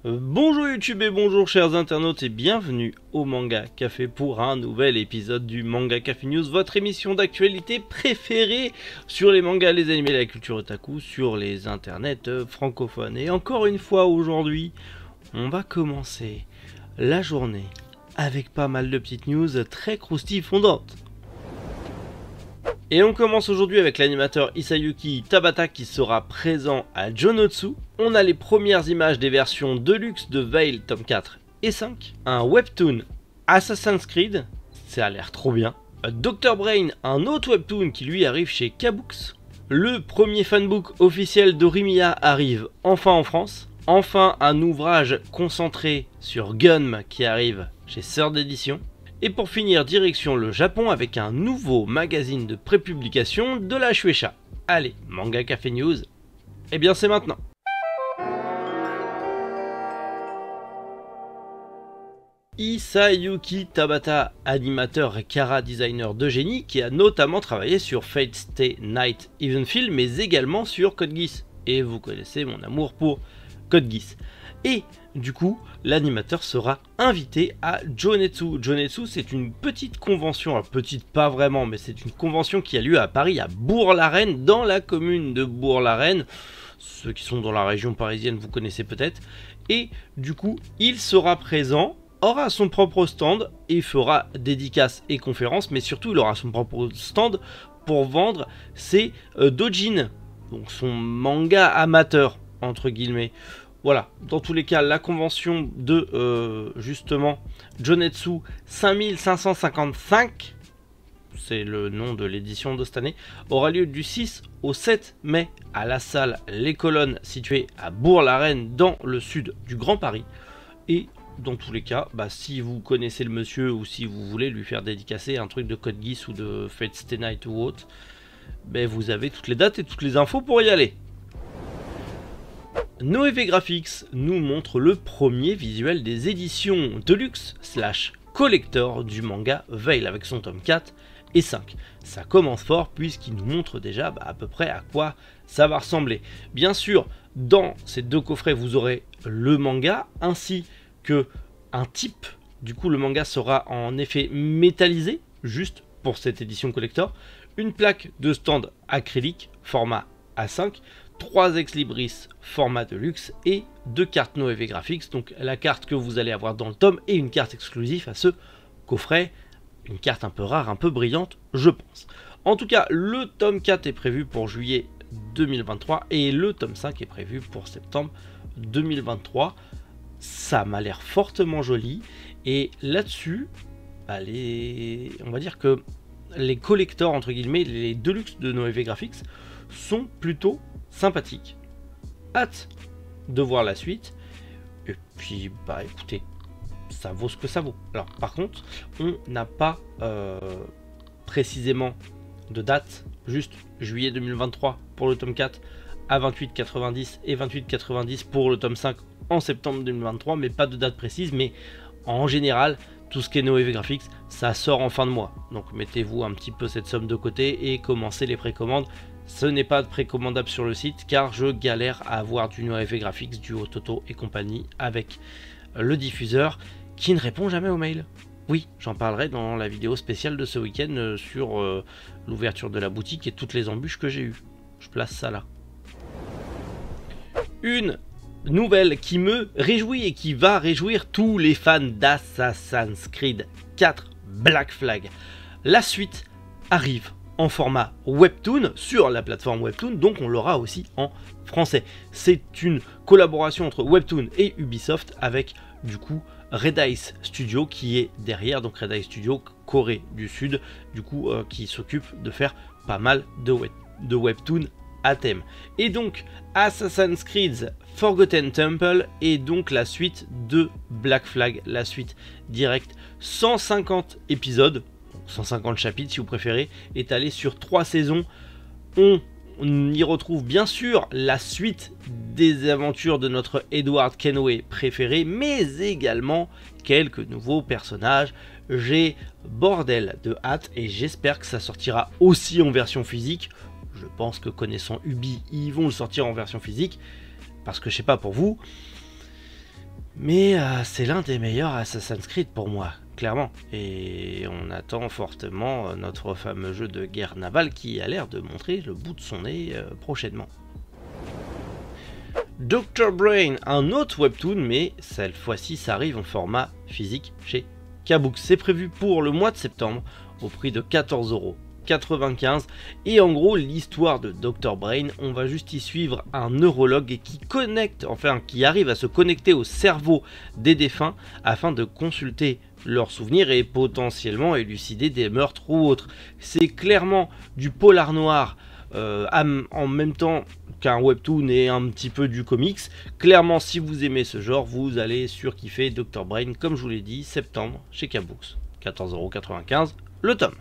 Bonjour YouTube et bonjour chers internautes et bienvenue au Manga Café pour un nouvel épisode du Manga Café News, votre émission d'actualité préférée sur les mangas, les animés, la culture otaku, sur les internets francophones. Et encore une fois aujourd'hui, on va commencer la journée avec pas mal de petites news très croustillantes. Et on commence aujourd'hui avec l'animateur Hisayuki Tabata qui sera présent à Jonotsu. On a les premières images des versions Deluxe de Veil tome 4 et 5. Un webtoon Assassin's Creed, ça a l'air trop bien. Dr Brain, un autre webtoon qui lui arrive chez Kabooks. Le premier fanbook officiel d'Orimiya arrive enfin en France. Enfin un ouvrage concentré sur Gunm qui arrive chez Third Edition. Et pour finir, direction le Japon avec un nouveau magazine de prépublication de la Shueisha. Allez, Manga Café News, eh bien c'est maintenant. Hisayuki Tabata, animateur et chara designer de génie, qui a notamment travaillé sur Fate Stay Night Evenfield, mais également sur Code Geass. Et vous connaissez mon amour pour Code Geass. Et du coup, l'animateur sera invité à Jonetsu. Jonetsu, c'est une petite convention, alors petite pas vraiment, mais c'est une convention qui a lieu à Paris, à Bourg-la-Reine, dans la commune de Bourg-la-Reine. Ceux qui sont dans la région parisienne, vous connaissez peut-être. Et du coup, il sera présent, aura son propre stand et fera dédicaces et conférences, mais surtout, il aura son propre stand pour vendre ses doujins, donc son manga amateur, entre guillemets. Voilà, dans tous les cas, la convention de justement Jonetsu 5555, c'est le nom de l'édition de cette année, aura lieu du 6 au 7 mai à la salle Les Colonnes située à Bourg-la-Reine dans le sud du Grand Paris. Et dans tous les cas, si vous connaissez le monsieur ou si vous voulez lui faire dédicacer un truc de Code Geass ou de Fate Stay Night ou autre, vous avez toutes les dates et toutes les infos pour y aller. Noévé Graphics nous montre le premier visuel des éditions Deluxe / Collector du manga Veil avec son tome 4 et 5. Ça commence fort puisqu'il nous montre déjà à peu près à quoi ça va ressembler. Bien sûr, dans ces deux coffrets, vous aurez le manga ainsi que un type. Du coup, le manga sera en effet métallisé, juste pour cette édition collector. Une plaque de stand acrylique, format A5. 3 ex-libris format de luxe et 2 cartes Noévé Graphics, donc la carte que vous allez avoir dans le tome et une carte exclusive à ce coffret, une carte un peu rare, un peu brillante je pense. En tout cas, le tome 4 est prévu pour juillet 2023 et le tome 5 est prévu pour septembre 2023. Ça m'a l'air fortement joli et là-dessus, on va dire que les collectors entre guillemets, les Deluxe de Noévé Graphics sont plutôt sympathique. Hâte de voir la suite. Et puis écoutez, ça vaut ce que ça vaut. Alors par contre, on n'a pas précisément de date, juste juillet 2023 pour le tome 4 à 28,90 et 28,90 pour le tome 5 en septembre 2023, mais pas de date précise. Mais en général, tout ce qui est Noévé Graphics, ça sort en fin de mois. Donc mettez-vous un petit peu cette somme de côté et commencez les précommandes. Ce n'est pas précommandable sur le site car je galère à avoir du Noévé Graphics, du Ototo et compagnie avec le diffuseur qui ne répond jamais aux mails. Oui, j'en parlerai dans la vidéo spéciale de ce week-end sur l'ouverture de la boutique et toutes les embûches que j'ai eues. Je place ça là. Une nouvelle qui me réjouit et qui va réjouir tous les fans d'Assassin's Creed 4 Black Flag. La suite arrive en format webtoon sur la plateforme webtoon, donc on l'aura aussi en français. C'est une collaboration entre webtoon et Ubisoft avec du coup Red Ice Studio qui est derrière, donc Red Ice Studio Corée du Sud, du coup qui s'occupe de faire pas mal de webtoon à thème. Et donc Assassin's Creed Forgotten Temple est donc la suite de Black Flag, la suite directe, 150 épisodes, 150 chapitres si vous préférez, étalés sur 3 saisons. On y retrouve bien sûr la suite des aventures de notre Edward Kenway préféré, mais également quelques nouveaux personnages. J'ai bordel de hâte et j'espère que ça sortira aussi en version physique. Je pense que connaissant Ubi, ils vont le sortir en version physique, parce que je sais pas pour vous, Mais c'est l'un des meilleurs Assassin's Creed pour moi, clairement. Et on attend fortement notre fameux jeu de guerre navale qui a l'air de montrer le bout de son nez prochainement. Dr. Brain, un autre webtoon, mais cette fois-ci ça arrive en format physique chez Kabooks. C'est prévu pour le mois de septembre au prix de 14,95 € et en gros l'histoire de Dr. Brain, on va juste y suivre un neurologue qui arrive à se connecter au cerveau des défunts afin de consulter leurs souvenirs et potentiellement élucider des meurtres ou autres. C'est clairement du polar noir en même temps qu'un webtoon et un petit peu du comics. Clairement, si vous aimez ce genre, vous allez surkiffer Dr. Brain, comme je vous l'ai dit, septembre chez Kabooks, 14,95 € le tome.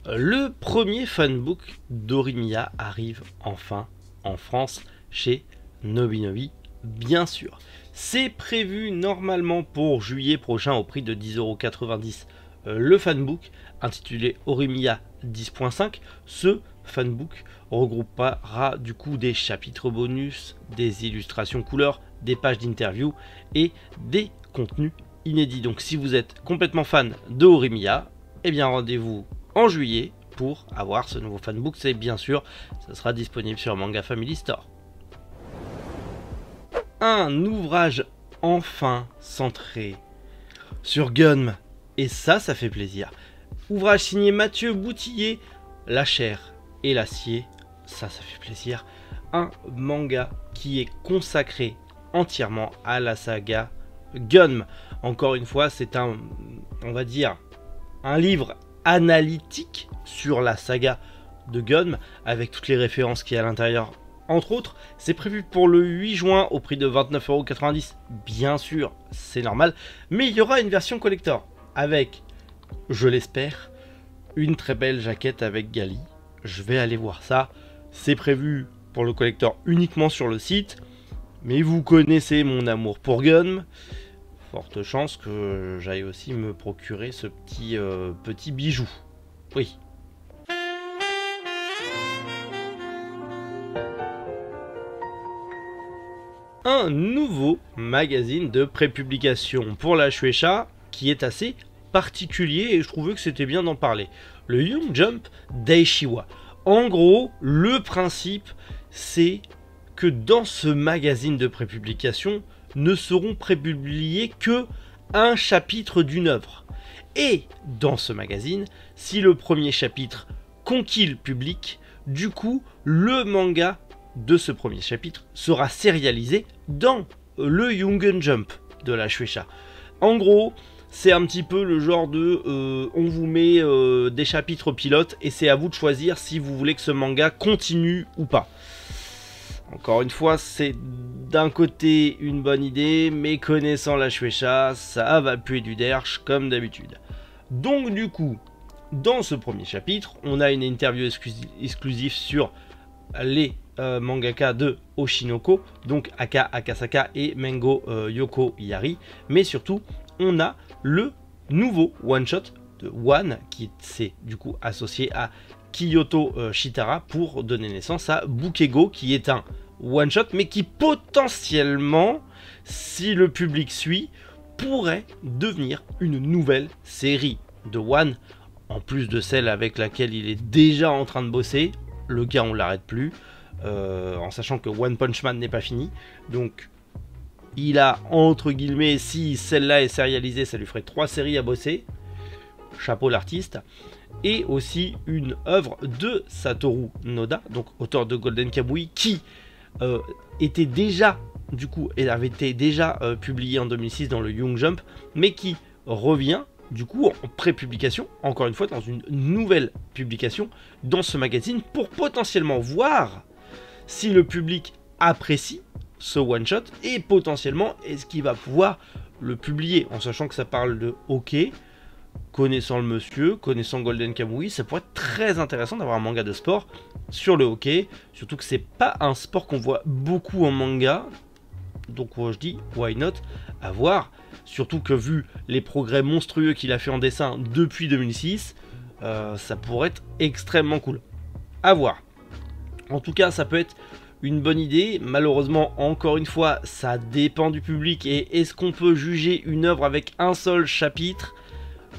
Le premier fanbook d'Orimiya arrive enfin en France chez Nobinobi, bien sûr. C'est prévu normalement pour juillet prochain au prix de 10,90 €. Le fanbook intitulé Orimiya 10.5, ce fanbook regroupera du coup des chapitres bonus, des illustrations couleurs, des pages d'interview et des contenus inédits. Donc si vous êtes complètement fan de Orimiya, eh bien rendez-vous en juillet pour avoir ce nouveau fanbook. C'est bien sûr, ça sera disponible sur Manga Family Store. Un ouvrage enfin centré sur Gunm, et ça fait plaisir. Ouvrage signé Mathieu Boutillier, La chair et l'acier, ça fait plaisir. Un manga qui est consacré entièrement à la saga Gunm. Encore une fois, c'est on va dire, un livre analytique sur la saga de Gunm avec toutes les références qu'il y a à l'intérieur. Entre autres, c'est prévu pour le 8 juin au prix de 29,90 €. Bien sûr, c'est normal, mais il y aura une version collector avec, je l'espère, une très belle jaquette avec Gali. Je vais aller voir ça. C'est prévu pour le collector uniquement sur le site, mais vous connaissez mon amour pour Gunm. Forte chance que j'aille aussi me procurer ce petit bijou. Oui. Un nouveau magazine de prépublication pour la Shueisha qui est assez particulier et je trouvais que c'était bien d'en parler. Le Young Jump Daishiwa. En gros, le principe, c'est que dans ce magazine de prépublication ne seront prépubliés que un chapitre d'une œuvre. Et dans ce magazine, si le premier chapitre conquit le public, du coup, le manga de ce premier chapitre sera sérialisé dans le Young Jump de la Shueisha. En gros, c'est un petit peu le genre de on vous met des chapitres pilotes et c'est à vous de choisir si vous voulez que ce manga continue ou pas. Encore une fois, c'est d'un côté une bonne idée, mais connaissant la Shueisha, ça va puer du derche comme d'habitude. Donc du coup, dans ce premier chapitre, on a une interview exclusive sur les mangaka de Oshinoko, donc Aka Akasaka et Mengo Yoko Yari, mais surtout on a le nouveau one shot de One qui s'est du coup associé à Kyoto Shitara pour donner naissance à Bukego, qui est un one shot mais qui potentiellement, si le public suit, pourrait devenir une nouvelle série de One, en plus de celle avec laquelle il est déjà en train de bosser. Le gars, on l'arrête plus, en sachant que One Punch Man n'est pas fini. Donc, il a, entre guillemets, si celle-là est sérialisée, ça lui ferait 3 séries à bosser. Chapeau l'artiste. Et aussi une œuvre de Satoru Noda, donc auteur de Golden Kamuy, qui était déjà, du coup, elle avait été déjà publiée en 2006 dans le Young Jump, mais qui revient du coup en pré-publication, encore une fois dans une nouvelle publication dans ce magazine, pour potentiellement voir si le public apprécie ce one shot et potentiellement est-ce qu'il va pouvoir le publier, en sachant que ça parle de hockey. Connaissant le monsieur, connaissant Golden Kamuy, ça pourrait être très intéressant d'avoir un manga de sport sur le hockey, surtout que c'est pas un sport qu'on voit beaucoup en manga, donc je dis why not, à voir. Surtout que vu les progrès monstrueux qu'il a fait en dessin depuis 2006, ça pourrait être extrêmement cool. À voir. En tout cas, ça peut être une bonne idée. Malheureusement, encore une fois, ça dépend du public. Et est-ce qu'on peut juger une œuvre avec un seul chapitre?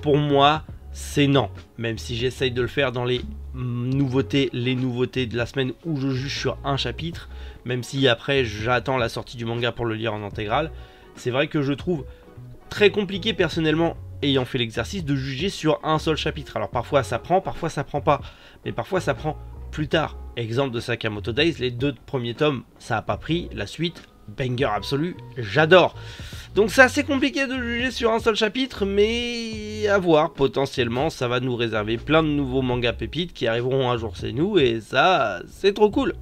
Pour moi, c'est non. Même si j'essaye de le faire dans les nouveautés de la semaine où je juge sur un chapitre, même si après j'attends la sortie du manga pour le lire en intégrale, c'est vrai que je trouve très compliqué personnellement, ayant fait l'exercice, de juger sur un seul chapitre. Alors parfois ça prend, parfois ça prend pas, mais parfois ça prend plus tard. Exemple de Sakamoto Days, les 2 premiers tomes, ça a pas pris, la suite, banger absolu, j'adore. Donc c'est assez compliqué de juger sur un seul chapitre, mais à voir, potentiellement ça va nous réserver plein de nouveaux mangas pépites qui arriveront un jour chez nous, et ça, c'est trop cool.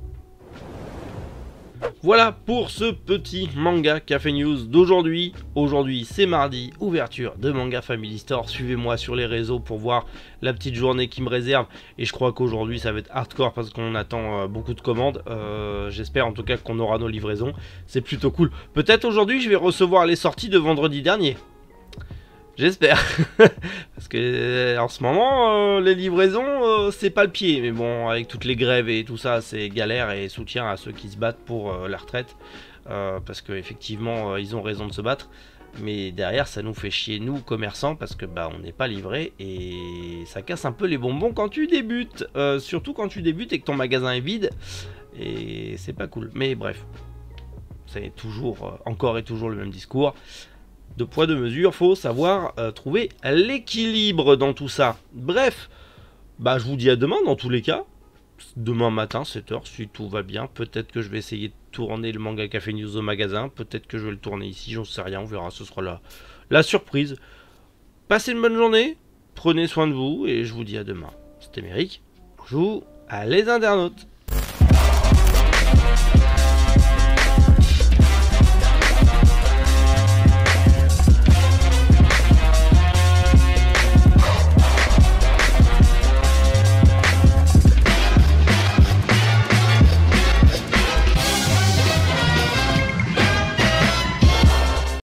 Voilà pour ce petit manga Café News d'aujourd'hui. Aujourd'hui c'est mardi, ouverture de Manga Family Store. Suivez-moi sur les réseaux pour voir la petite journée qui me réserve. Et je crois qu'aujourd'hui ça va être hardcore parce qu'on attend beaucoup de commandes. J'espère en tout cas qu'on aura nos livraisons. C'est plutôt cool. Peut-être aujourd'hui je vais recevoir les sorties de vendredi dernier. J'espère. Parce que en ce moment, les livraisons, c'est pas le pied. Mais bon, avec toutes les grèves et tout ça, c'est galère, et soutien à ceux qui se battent pour la retraite. Parce qu'effectivement, ils ont raison de se battre. Mais derrière, ça nous fait chier, nous, commerçants, parce que bah, on n'est pas livré. Et ça casse un peu les bonbons quand tu débutes. Surtout quand tu débutes et que ton magasin est vide. Et c'est pas cool. Mais bref, c'est toujours, encore et toujours le même discours. De poids de mesure, faut savoir trouver l'équilibre dans tout ça. Bref, bah je vous dis à demain dans tous les cas. Demain matin, 7 h, si tout va bien. Peut-être que je vais essayer de tourner le manga Café News au magasin. Peut-être que je vais le tourner ici, j'en sais rien, on verra, ce sera la surprise. Passez une bonne journée, prenez soin de vous, et je vous dis à demain. C'était Méric, bonjour à les internautes.